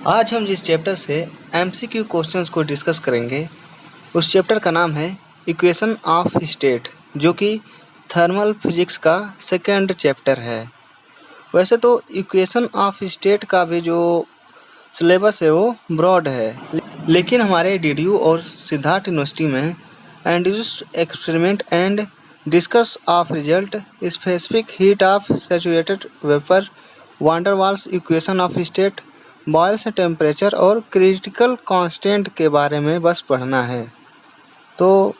आज हम जिस चैप्टर से एमसीक्यू क्वेश्चंस को डिस्कस करेंगे उस चैप्टर का नाम है इक्वेशन ऑफ स्टेट, जो कि थर्मल फिजिक्स का सेकेंड चैप्टर है। वैसे तो इक्वेशन ऑफ स्टेट का भी जो सिलेबस है वो ब्रॉड है, लेकिन हमारे डीडीयू और सिद्धार्थ यूनिवर्सिटी में induce experiment and discuss of result, specific heat of saturated vapour, van der Waals equation of state, Boyle's temperature और क्रिटिकल कांस्टेंट के बारे में बस पढ़ना है। तो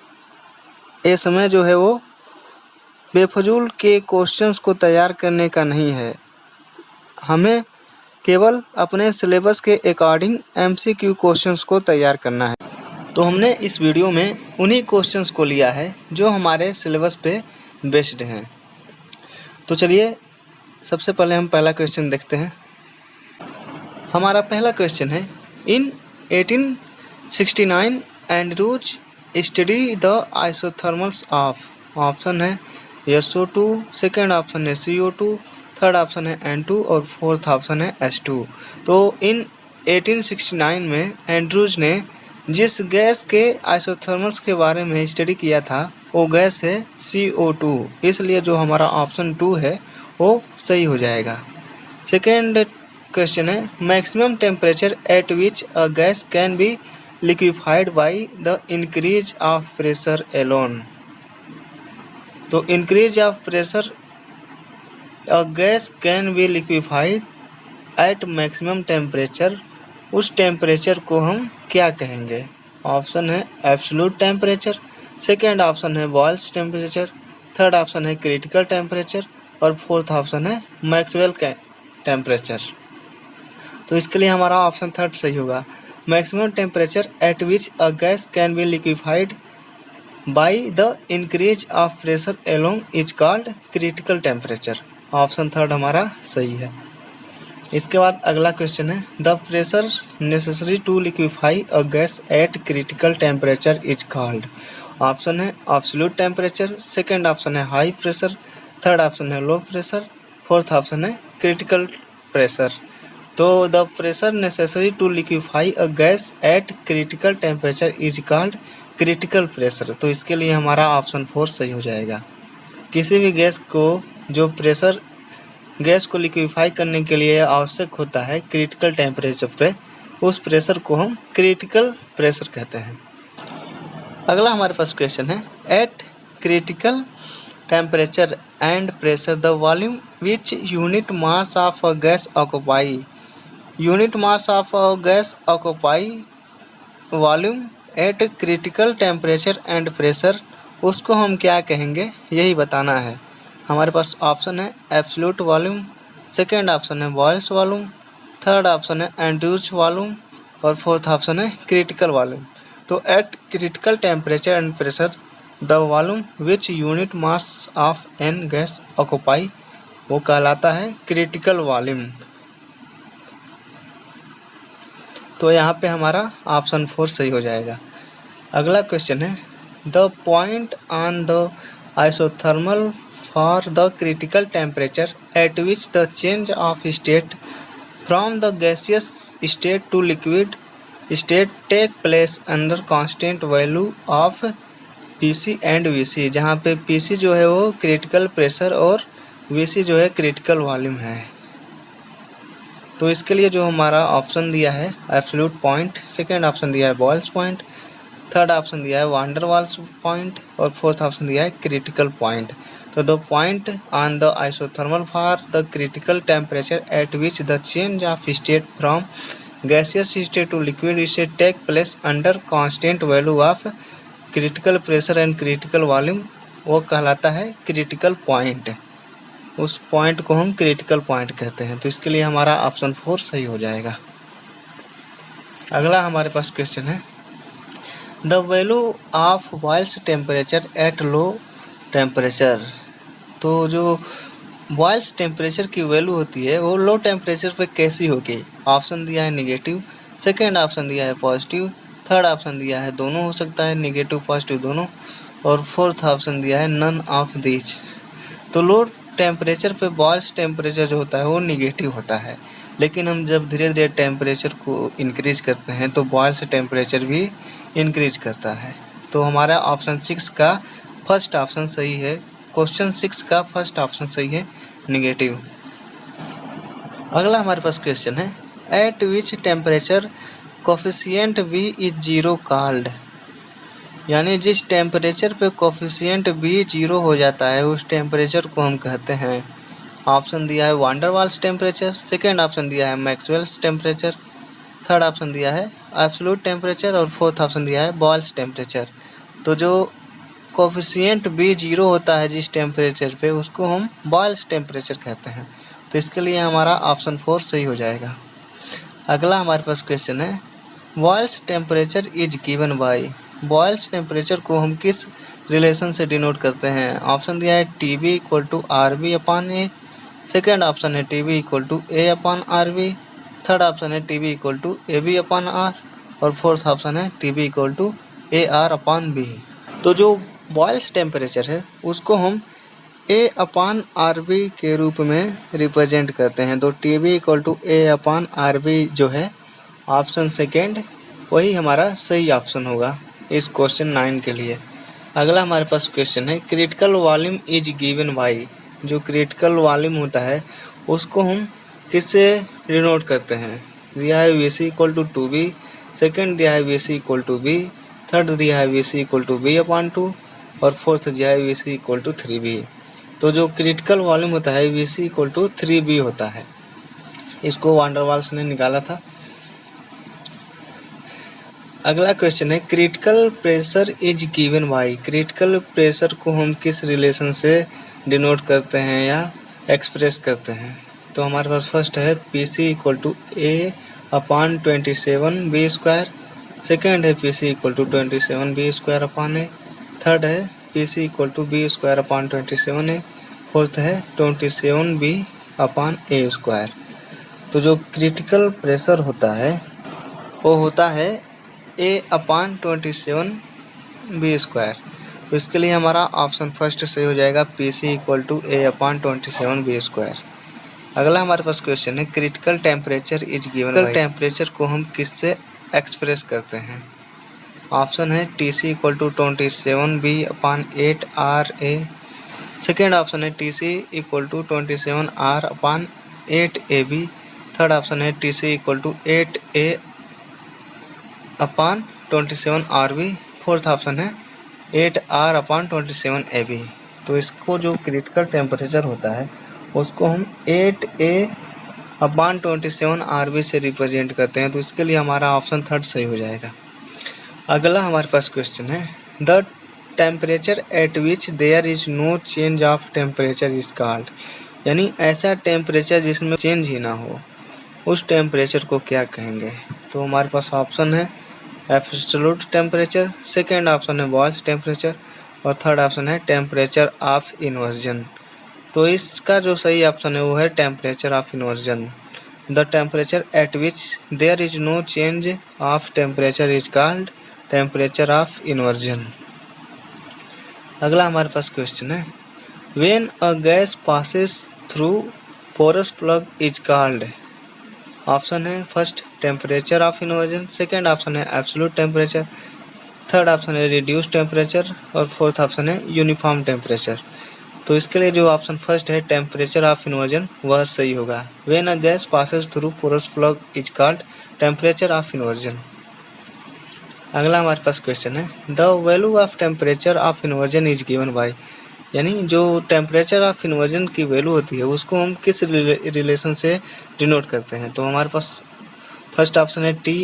ये समय जो है वो बेफजूल के क्वेश्चंस को तैयार करने का नहीं है, हमें केवल अपने सिलेबस के अकॉर्डिंग एमसीक्यू क्वेश्चंस को तैयार करना है। तो हमने इस वीडियो में उन्हीं क्वेश्चंस को लिया है जो हमारे सिलेबस पे बेस्ड हैं। तो चलिए सबसे पहले हम पहला क्वेश्चन देखते हैं। हमारा पहला क्वेश्चन है, in 1869 Andrews study the isothermals of. Option है SO2, सेकेंड ऑप्शन है CO2, थर्ड ऑप्शन है N2 और फोर्थ ऑप्शन है H2। तो इन 1869 में एंड्रूज ने जिस गैस के आइसोथर्मल्स के बारे में स्टडी किया था वो गैस है CO2, इसलिए जो हमारा ऑप्शन 2 है वो सही हो जाएगा। सेकेंड क्वेश्चन है, maximum temperature at which a gas can be liquefied by the increase of pressure alone. तो increase of pressure a gas can be liquefied at maximum temperature, उस टेम्परेचर को हम क्या कहेंगे? ऑप्शन है एब्सोल्यूट टेम्परेचर, सेकेंड ऑप्शन है Boyle's temperature, third option है critical temperature और फोर्थ ऑप्शन है मैक्सवेल टेम्परेचर। तो इसके लिए हमारा ऑप्शन थर्ड सही होगा। Maximum temperature at which a gas can be liquefied by the increase of pressure along is called critical temperature. Option third हमारा सही है। इसके बाद अगला क्वेश्चन है, the pressure necessary to liquefy a gas at critical temperature is called. Option है absolute temperature, second option है high pressure, third option है लो प्रेशर, फोर्थ ऑप्शन है क्रिटिकल प्रेशर। तो the pressure necessary to liquefy a gas at critical temperature is called critical pressure. तो इसके लिए हमारा option 4 सही हो जाएगा। किसी भी गैस को जो प्रेशर गैस को लिक्विफाई करने के लिए आवश्यक होता है क्रिटिकल टेम्परेचर पे, उस प्रेशर को हम क्रिटिकल प्रेशर कहते हैं। अगला हमारे पास क्वेश्चन है, eight critical temperature and pressure the volume which unit mass of a gas occupy. Unit mass of a gas occupy volume at critical temperature and pressure, उसको हम क्या कहेंगे यही बताना है। हमारे पास ऑप्शन है एब्सोल्यूट वॉल्यूम, सेकेंड ऑप्शन है बॉयल्स वॉल्यूम, थर्ड ऑप्शन है एंड्रूज वॉल्यूम और फोर्थ ऑप्शन है क्रिटिकल वॉल्यूम। तो eight critical temperature and pressure the volume which unit mass of an gas occupy, वो कहलाता है क्रिटिकल वॉल्यूम। तो यहाँ पे हमारा ऑप्शन 4 सही हो जाएगा। अगला क्वेश्चन है, the point on the isothermal for the critical temperature at which the change of state from the gaseous state to liquid state take place under constant value of PC and VC, जहाँ पे PC जो है वो critical pressure और VC जो है critical volume है। तो इसके लिए जो हमारा ऑप्शन दिया है एब्सोल्यूट पॉइंट, सेकेंड ऑप्शन दिया है बॉयल्स पॉइंट, थर्ड ऑप्शन दिया है वान डेर वाल्स पॉइंट और फोर्थ ऑप्शन दिया है क्रिटिकल पॉइंट। तो the point on the isothermal for the critical temperature at which the change of state from gaseous state to liquid state take place under constant value of critical pressure and critical volume, वो कहलाता है critical point. उस point को हम critical point कहते हैं। तो इसके लिए हमारा ऑप्शन 4 सही हो जाएगा। अगला हमारे पास क्वेश्चन है, the value of boils temperature at low temperature. तो जो बॉयल्स टेम्परेचर की वैल्यू होती है वो लो टेम्परेचर पे कैसी होगी? ऑप्शन दिया है निगेटिव, सेकेंड ऑप्शन दिया है पॉजिटिव, थर्ड ऑप्शन दिया है दोनों हो सकता है, निगेटिव पॉजिटिव दोनों, और फोर्थ ऑप्शन दिया है नन ऑफ दीज। तो लो टेम्परेचर पे बॉयल्स टेम्परेचर जो होता है वो निगेटिव होता है, लेकिन हम जब धीरे धीरे टेम्परेचर को इंक्रीज करते हैं तो बॉयल से टेम्परेचर भी इंक्रीज करता है। तो हमारा ऑप्शन 6 का फर्स्ट ऑप्शन सही है। क्वेश्चन 6 का फर्स्ट ऑप्शन सही है, निगेटिव। अगला हमारे पास क्वेश्चन है, eight which temperature coefficient v is zero called. यानी जिस टेम्परेचर पे कोफिशिएंट v जीरो हो जाता है उस टेम्परेचर को हम कहते हैं। ऑप्शन दिया है वान डर वाल्स टेम्परेचर, सेकेंड ऑप्शन दिया है मैक्सवेल्स टेम्परेचर, थर्ड ऑप्शन दिया है एब्सोल्यूट टेम्परेचर और फोर्थ ऑप्शन दिया है बॉयल्स टेम्परेचर। तो जो कोफिशिएंट v जीरो होता है जिस टेम्परेचर पे उसको हम बॉयल्स टेम्परेचर कहते हैं। तो इसके लिए हमारा ऑप्शन 4 सही हो जाएगा। अगला हमारे पास क्वेश्चन है, Boyle's temperature is given bye. Boils temperature को हम किस रिलेशन से डिनोट करते हैं। ऑप्शन दिया है Tb equal to RB upon A, second option है Tb equal to A upon RB, third option है Tb equal to AB upon R और फोर्थ ऑप्शन है Tb equal to AR upon B। तो जो boils temperature है उसको हम A upon RB के रूप में रिप्रेजेंट करते हैं। तो Tb equal to A upon RB जो है ऑप्शन सेकेंड वही हमारा सही ऑप्शन होगा इस क्वेश्चन 9 के लिए। अगला हमारे पास क्वेश्चन है, critical volume is given bye. जो क्रिटिकल वॉल्यूम होता है उसको हम किससे डिनोट करते हैं। दिया है Vc equal to 2B, second दिया है Vc equal to B, third दिया है Vc equal to B upon 2 और फोर्थ दिया है Vc इक्वल टू 3B। तो जो क्रिटिकल वॉल्यूम होता है Vc इक्वल टू 3B होता है। इसको वान डर वाल्स ने निकाला था। अगला क्वेश्चन है, critical pressure is given bye. Critical pressure को हम किस रिलेशन से डिनोट करते हैं या एक्सप्रेस करते हैं। तो हमारे पास फर्स्ट है Pc equal to A upon 27B square, second है Pc equal to 27B square upon A, third है Pc equal to B square upon 27A, fourth है 27B अपॉन A स्क्वायर। तो जो क्रिटिकल प्रेशर होता है वो होता है A अपॉन 27B स्क्वायर। तो इसके लिए हमारा ऑप्शन फर्स्ट सही हो जाएगा, Pc equal to A upon 27B square. अगला हमारे पास क्वेश्चन है, critical temperature is given by. Temperature को हम किससे एक्सप्रेस करते हैं। ऑप्शन है Tc equal to 27B upon 8RA, second option है Tc equal to 27R upon 8AB, third option है Tc equal to 8A upon 27RB, fourth option है 8R upon 27AB। तो इसको जो क्रिटिकल टेम्परेचर होता है उसको हम 8A अपॉन 27RB से रिप्रेजेंट करते हैं। तो इसके लिए हमारा ऑप्शन थर्ड सही हो जाएगा। अगला हमारे पास क्वेश्चन है, the temperature at which there is no change of temperature is called. यानी ऐसा टेम्परेचर जिसमें चेंज ही ना हो उस टेम्परेचर को क्या कहेंगे। तो हमारे पास ऑप्शन है एब्सोल्यूट टेम्परेचर, सेकेंड ऑप्शन है बॉयल्स टेम्परेचर और थर्ड ऑप्शन है टेम्परेचर ऑफ इन्वर्जन। तो इसका जो सही ऑप्शन है वो है temperature of inversion. The temperature at which there is no change of temperature is called temperature of inversion. अगला हमारे पास क्वेश्चन है, when a gas passes through porous plug is called. Option है first temperature of inversion, second option है absolute temperature, third option है reduce temperature और fourth option है uniform temperature. तो इसके लिए जो ऑप्शन फर्स्ट है टेम्परेचर ऑफ इन्वर्जन वह सही होगा। When a gas passes through porous plug is called temperature of inversion. अगला हमारे पास क्वेश्चन है, the value of temperature of inversion is given by. यानी जो टेम्परेचर ऑफ इन्वर्जन की वैल्यू होती है उसको हम किस रिलेशन से डिनोट करते हैं। तो हमारे पास फर्स्ट ऑप्शन है Ti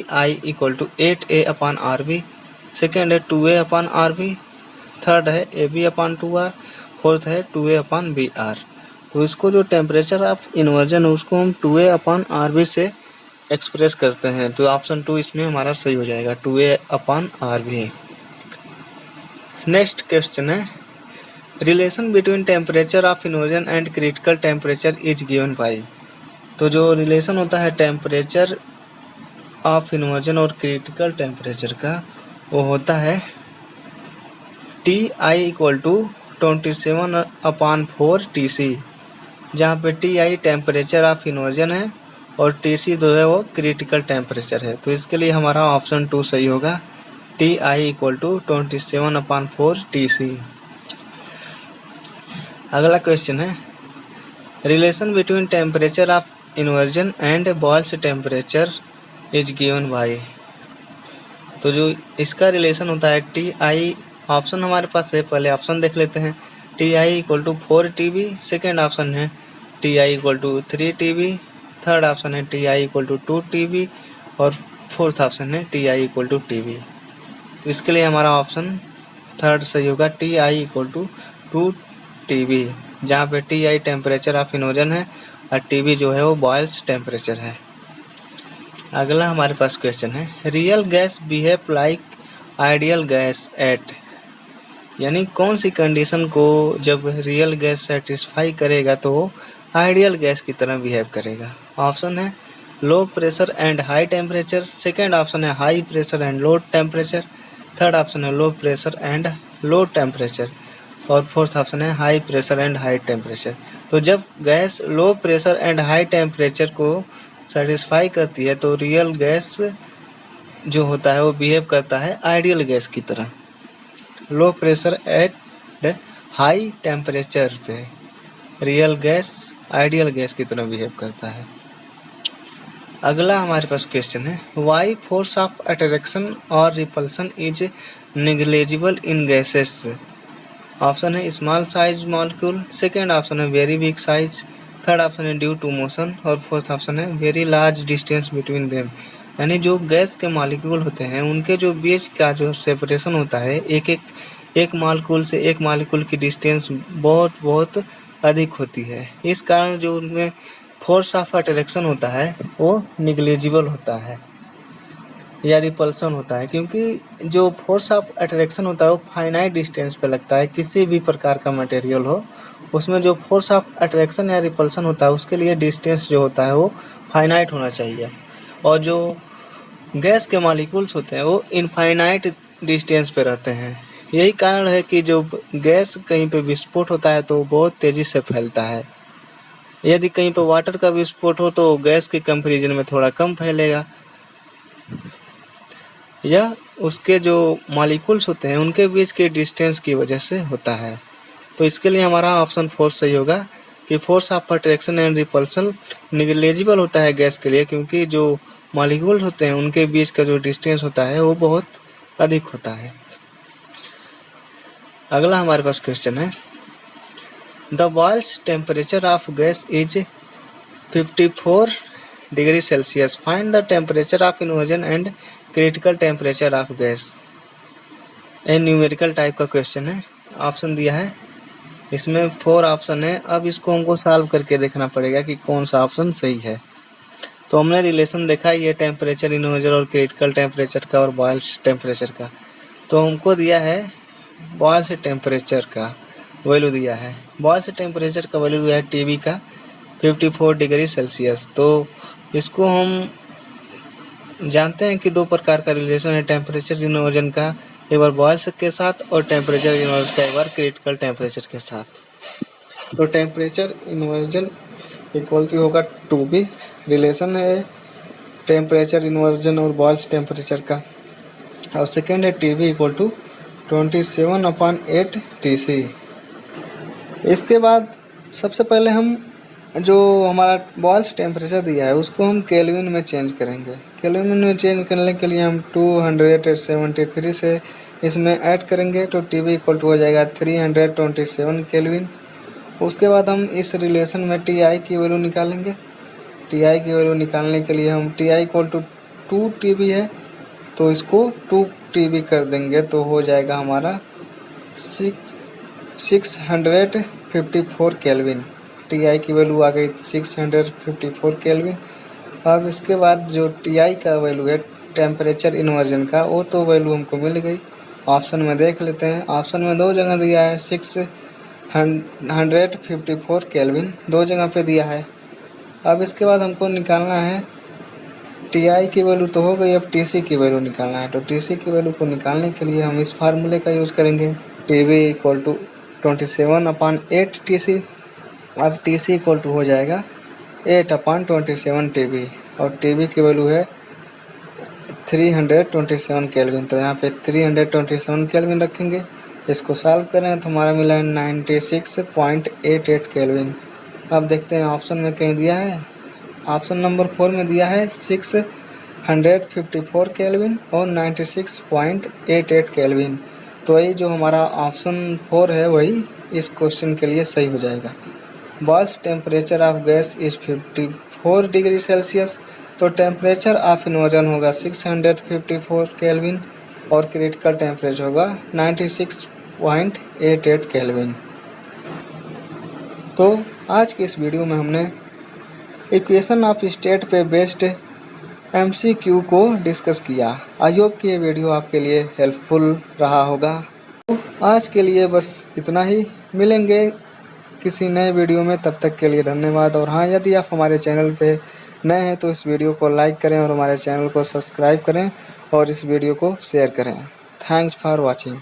equal to 8A upon RB, second है 2A अपॉन RB, थर्ड है AB अपॉन 2R, फोर्थ है 2A अपॉन BR। तो इसको जो टेम्परेचर ऑफ इन्वर्जन है उसको हम 2A अपॉन RB से एक्सप्रेस करते हैं। तो ऑप्शन 2 इसमें हमारा सही हो जाएगा, 2A upon RB। Next question है, relation between temperature of inversion and critical temperature is given by. तो जो रिलेशन होता है टेम्परेचर ऑफ इन्वर्जन और क्रिटिकल टेम्परेचर का वो होता है Ti इक्वल टू 27/4 Tc, जहाँ पे Ti टेम्परेचर ऑफ इन्वर्जन है और TC जो है वो क्रिटिकल टेम्परेचर है। तो इसके लिए हमारा ऑप्शन 2 सही होगा, TI = 27/4 TC। अगला क्वेश्चन है, relation between temperature of inversion and boils temperature is given by. तो जो इसका रिलेशन होता है TI, ऑप्शन हमारे पास है, पहले ऑप्शन देख लेते हैं। TI = 4 TB, सेकेंड ऑप्शन है TI = 3 TB, थर्ड ऑप्शन है TI = 2 TB और फोर्थ ऑप्शन है TI = TB। तो इसके लिए हमारा ऑप्शन थर्ड सही होगा, TI = 2 TB, जहाँ पे TI टेम्परेचर ऑफ इन्वर्जन है और TB जो है वो बॉयल्स टेम्परेचर है। अगला हमारे पास क्वेश्चन है, real gas behave like ideal gas at, यानी कौन सी कंडीशन को जब रियल गैस सेटिस्फाई करेगा तो आइडियल गैस की तरह बिहेव करेगा। ऑप्शन है low pressure and high temperature, second option है high pressure and low temperature, third option है low pressure and low temperature और फोर्थ ऑप्शन है high pressure and high temperature. तो जब gas low pressure and high temperature को satisfy करती है तो रियल गैस जो होता है वो बिहेव करता है आइडियल गैस की तरह। Low pressure at high temperature पे रियल गैस आइडियल गैस की तरह बिहेव करता है। अगला हमारे पास क्वेश्चन है, वाई फोर्स ऑफ अट्रैक्शन और repulsion is negligible in gases. Option है small size molecule, second option है very big size, third option है ड्यू टू मोशन और फोर्थ ऑप्शन है very large distance between them. यानी जो gas के molecule होते हैं उनके जो बीच का जो सेपरेशन होता है, एक मॉलिक्यूल से एक मॉलिक्यूल की डिस्टेंस बहुत अधिक होती है। इस कारण जो उनमें फोर्स ऑफ अट्रैक्शन होता है वो निग्लिजिबल होता है या रिपल्सन होता है, क्योंकि जो फोर्स ऑफ अट्रैक्शन होता है वो फाइनाइट डिस्टेंस पे लगता है। किसी भी प्रकार का मटेरियल हो उसमें जो फोर्स ऑफ अट्रैक्शन या रिपल्सन होता है उसके लिए डिस्टेंस जो होता है वो फाइनाइट होना चाहिए, और जो गैस के मॉलिक्यूल्स होते हैं वो इनफाइनाइट डिस्टेंस पे रहते हैं। यही कारण है कि जो गैस कहीं पे विस्फोट होता है तो बहुत तेज़ी से फैलता है। यदि कहीं पे वाटर का विस्फोट हो तो गैस के कंपैरिजन में थोड़ा कम फैलेगा। यह उसके जो मॉलिक्यूल्स होते हैं उनके बीच के डिस्टेंस की वजह से होता है। तो इसके लिए हमारा ऑप्शन 4 सही होगा कि force of attraction and repulsion negligible होता है गैस के लिए, क्योंकि जो मॉलिक्यूल्स होते हैं उनके बीच का जो डिस्टेंस होता है वो बहुत अधिक होता है। अगला हमारे पास क्वेश्चन है, the boils temperature of gas is 54 degree Celsius, find the temperature of inversion and critical temperature of gas. ये न्यूमेरिकल टाइप का क्वेश्चन है, ऑप्शन दिया है, इसमें 4 ऑप्शन है। अब इसको हमको सॉल्व करके देखना पड़ेगा कि कौन सा ऑप्शन सही है। तो हमने रिलेशन देखा ये टेम्परेचर इन्वर्जन और क्रिटिकल टेम्परेचर का और बॉयल्स टेम्परेचर का। तो हमको दिया है बॉयल्स टेम्परेचर का वैल्यू दिया है, बॉयल्स टेम्परेचर का वैल्यू दिया है TB का 54 डिग्री सेल्सियस। तो इसको हम जानते हैं कि 2 प्रकार का रिलेशन है टेम्परेचर इन्वर्जन का, एक बार बॉयल्स के साथ और टेम्परेचर इन्वर्जन का एक बार क्रिटिकल टेम्परेचर के साथ। तो टेम्परेचर इन्वर्जन इक्वलिटी होगा 2B, रिलेशन है टेम्परेचर इन्वर्जन और बॉयल्स टेम्परेचर का, और सेकेंड है TB = 27/8 TC। इसके बाद सबसे पहले हम जो हमारा बॉयल्स टेम्परेचर दिया है उसको हम केल्विन में चेंज करेंगे। केल्विन में चेंज करने के लिए हम 273 से इसमें ऐड करेंगे तो TB = हो जाएगा 327 केल्विन। उसके बाद हम इस रिलेशन में TI की वैल्यू निकालेंगे। TI की वैल्यू निकालने के लिए हम TI = 2 TB है तो इसको 2 TB कर देंगे तो हो जाएगा हमारा 654 केल्विन। TI की वैल्यू आ गई 654 केल्विन। अब इसके बाद जो TI का वैल्यू है टेम्परेचर इन्वर्जन का वो तो वैल्यू हमको मिल गई। ऑप्शन में देख लेते हैं, ऑप्शन में 2 जगह दिया है 654 केल्विन, 2 जगह पे दिया है। अब इसके बाद हमको निकालना है TI की वैल्यू तो हो गई, अब TC की वैल्यू निकालना है। तो TC की वैल्यू को निकालने के लिए हम इस फार्मूले का यूज़ करेंगे, TB = 27/8 TC। अब TC = हो जाएगा 8/27 TB और TB की वैल्यू है 327 केल्विन। तो यहाँ पे 327 केल्विन रखेंगे। इसको सॉल्व करें तो हमारा मिला है 96.88 केल्विन। अब देखते हैं ऑप्शन में कहीं दिया है, ऑप्शन नंबर 4 में दिया है 654 केल्विन और 96.88 केल्विन। तो यही जो हमारा ऑप्शन 4 है वही इस क्वेश्चन के लिए सही हो जाएगा। Boils temperature of gas is 54 degree Celsius. तो टेम्परेचर ऑफ इन्वर्जन होगा 654 केल्विन और क्रिटिकल टेम्परेचर होगा 96.88 केल्विन। तो आज के इस वीडियो में हमने इक्वेशन ऑफ स्टेट पे बेस्ड MCQ को डिस्कस किया। आई होप कि ये वीडियो आपके लिए हेल्पफुल रहा होगा। तो आज के लिए बस इतना ही, मिलेंगे किसी नए वीडियो में, तब तक के लिए धन्यवाद। और हाँ, यदि आप हमारे चैनल पे नए हैं तो इस वीडियो को लाइक करें और हमारे चैनल को सब्सक्राइब करें और इस वीडियो को शेयर करें। Thanks for watching.